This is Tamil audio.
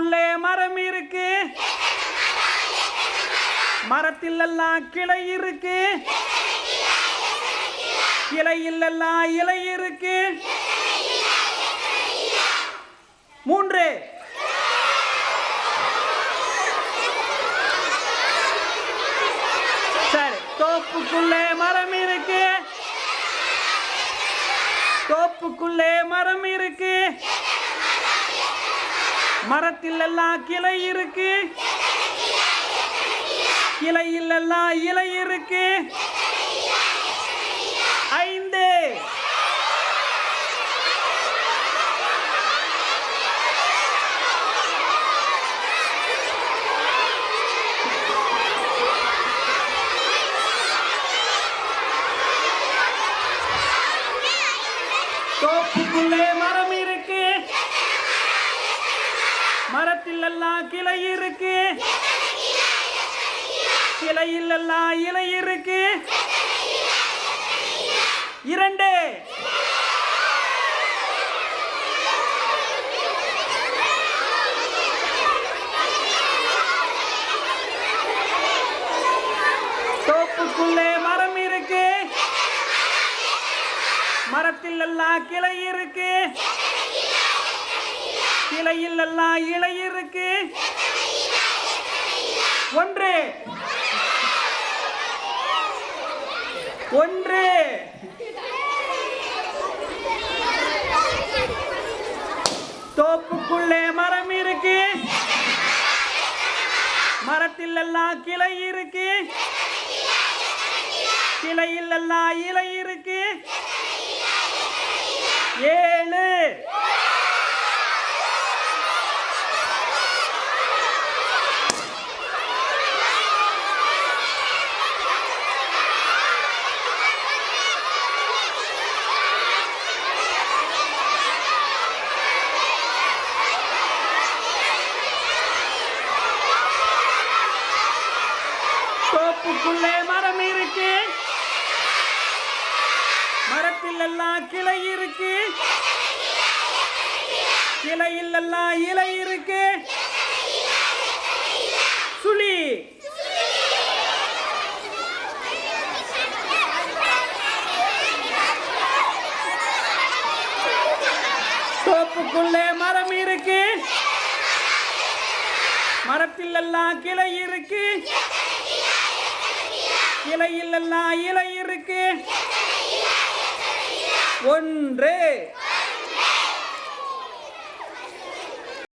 தோப்புக்குள்ளே மரம் இருக்கு, மரத்தில் எல்லாம் கிளை இருக்கு, கிளையில் எல்லாம் இலை இருக்கு. 3 சரி. தோப்புக்குள்ளே மரம் இருக்கு, தோப்புக்குள்ளே மரம் இருக்கு, மரத்தில் எல்லாம் கிளை இருக்கு, கிளையில் எல்லாம் இலை இருக்கு. 5 தோப்புக்குள்ளே மரம் இருக்கு, மரத்தில் எல்லாம் கிளை இருக்கு, கிளையில் எல்லாம் இலை இருக்கு. 2 தோப்புக்குள்ளே மரம் இருக்கு, மரத்தில் எல்லாம் கிளை இருக்கு, கிளையில் எல்லாம் இலை இருக்கு. 1 தோப்புக்குள்ளே மரம் இருக்கு, மரத்தில் எல்லாம் கிளை இருக்கு, கிளையில் எல்லாம் இலை இருக்கு. 7 தோப்புக்குள்ளே மரம் இருக்கு, மரத்தில் எல்லாம் கிளை இருக்கு, கிளையில் எல்லாம் இலை இருக்கு. சுழி. தோப்புக்குள்ளே மரம் இருக்கு, மரத்தில் எல்லாம் கிளை இருக்கு, கிளையில் எல்லாம் இலை இருக்கு. 1